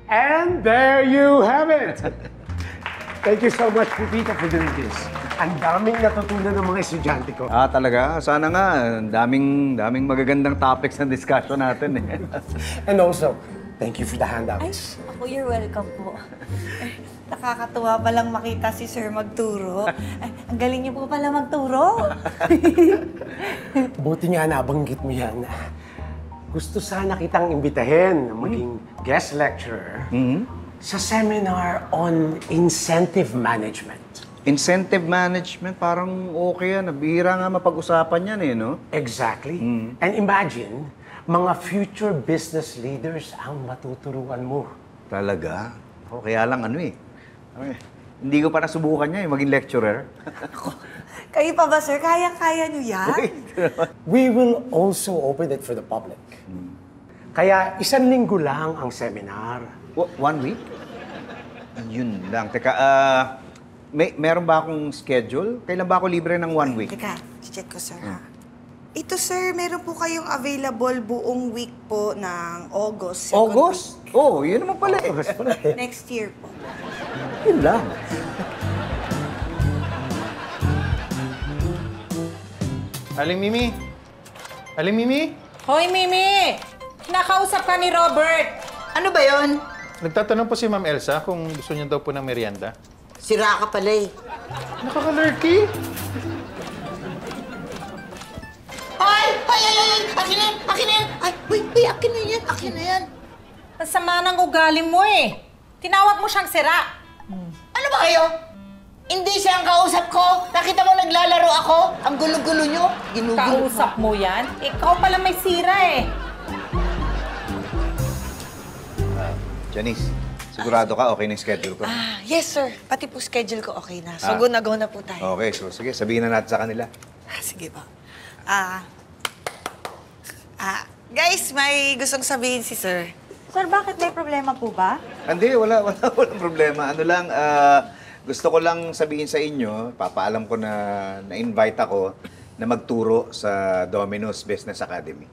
And there you have it! Thank you so much, Pupita, for doing this. Ang daming natutunan ng mga estudyante ko. Talaga? Sana nga. Daming magagandang topics ng discussion natin eh. And also, thank you for the handouts. Ay, ako, you're welcome po. Nakakatuwa palang makita si Sir magturo. Ay, ang galing niyo po pala magturo. Buti nga nabanggit mo yan. Gusto sana kitang imbitahin na maging guest lecturer sa seminar on incentive management. Incentive management, parang okay yan. Bihira nga mapag-usapan yan eh, no? Exactly. And imagine, mga future business leaders ang matuturuan mo. Talaga? Kaya lang ano eh. Hindi ko pa nasubukan niya maging lecturer. Kayo pa ba, Sir? Kaya-kaya niyo yan? We will also open it for the public. Kaya 1 linggo lang ang seminar. 1 week? Yun lang. Teka, meron ba akong schedule? Kailan ba ako libre ng 1 week? Teka, check ko, Sir. Ito, Sir, meron po kayong available buong week po ng August. August? Oh, yun naman pala eh. August pala eh. Next year po. Yun lang. Aling Mimi? Aling Mimi? Hoy, Mimi! Kinakausap ka ni Robert. Ano ba yon? Nagtatanong po si Ma'am Elsa kung gusto niya daw po ng merienda. Sira ka pala eh. Nakaka-lurky? Ay! Ay! Ay! Ay! Akin na yan! Akin na yan! Ay! Uy! Uy! Akin na yan! Akin na yan! Ang sama ng ugali mo eh. Tinawag mo siyang sira. Ano ba kayo? Hindi siya ang kausap ko. Nakita mo naglalaro ako? Ang gulo-gulo nyo. Ginugulo. Kausap mo yan? Ikaw pala may sira eh. Janice, sigurado ka okay na yung schedule ko? Yes, Sir. Pati po schedule ko okay na. So, go na po tayo. Okay, so sige, sabihin na natin sa kanila. Sige po. Guys, may gustong sabihin si Sir. Sir, bakit may problema po ba? Hindi, walang problema. Ano lang, gusto ko lang sabihin sa inyo, papaalam ko na na-invite ako na magturo sa Domino's Business Academy.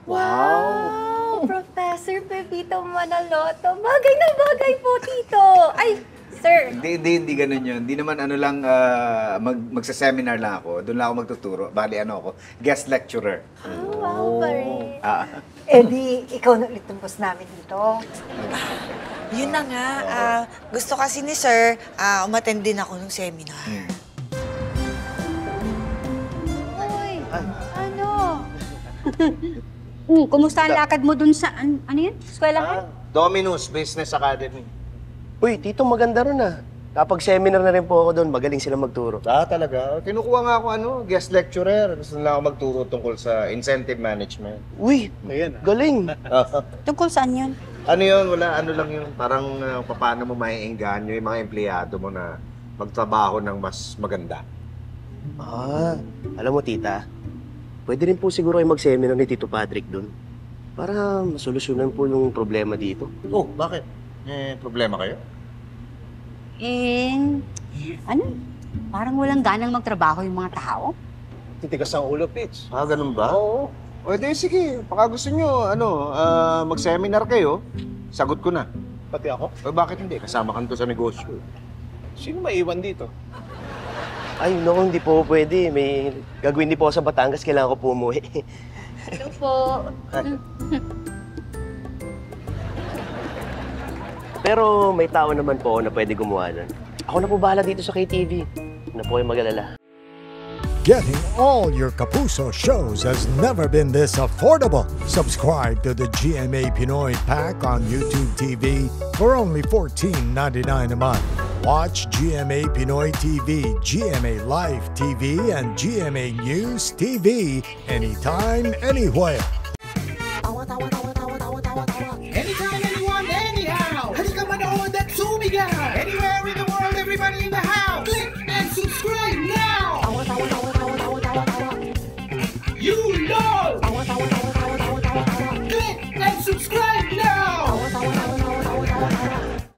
Wow! Professor Pepito Manaloto. Bagay na bagay po, Tito. Ay, sir. Hindi ganun yun. Hindi naman ano lang, magsa-seminar lang ako. Doon lang ako magtuturo. Bali ano ako, guest lecturer. Wow, pare. Eh di, ikaw na ulit tumpos namin dito. Yun na nga. Gusto kasi ni Sir, umattend din ako ng seminar. Uy, ano? Kumusta ang lakad mo dun sa, ano yun? Eskwelahan? Domino's Business Academy. Uy, Tito, maganda rin ah. Kapag seminar na rin po ako doon, magaling sila magturo. Talaga? Kinukuha nga ako guest lecturer. Gusto nila ako magturo tungkol sa incentive management. Uy, galing. Tungkol saan yun? Ano yun? Wala, ano lang yun. Parang paano mo maiengganyo yung mga empleyado mo na magtrabaho ng mas maganda. Alam mo, Tita, pwede rin po siguro ay mag-seminar ni Tito Patrick doon para masolusyonan po yung problema dito. Oh, bakit? Problema kayo? Ano? Parang walang ganang magtrabaho yung mga tao. Titigas ang ulo, Pitch. Ganun ba? Oo. O, sige. Baka gusto nyo, mag-seminar kayo, sagot ko na. Pati ako? O, bakit hindi? Kasama ka to sa negosyo. Sino maiwan dito? Ay, no, hindi po pwede. May gagawin din po ako sa Batangas, kailangan ko po umuwi. Ito po. Pero may tao naman po na pwede gumawa nun. Ako na po bahala dito sa KTV. Na po kayo mag-alala. Getting all your Kapuso shows has never been this affordable. Subscribe to the GMA Pinoy Pack on YouTube TV for only $14.99 a month. Watch GMA Pinoy TV, GMA Live TV, and GMA News TV anytime, anywhere.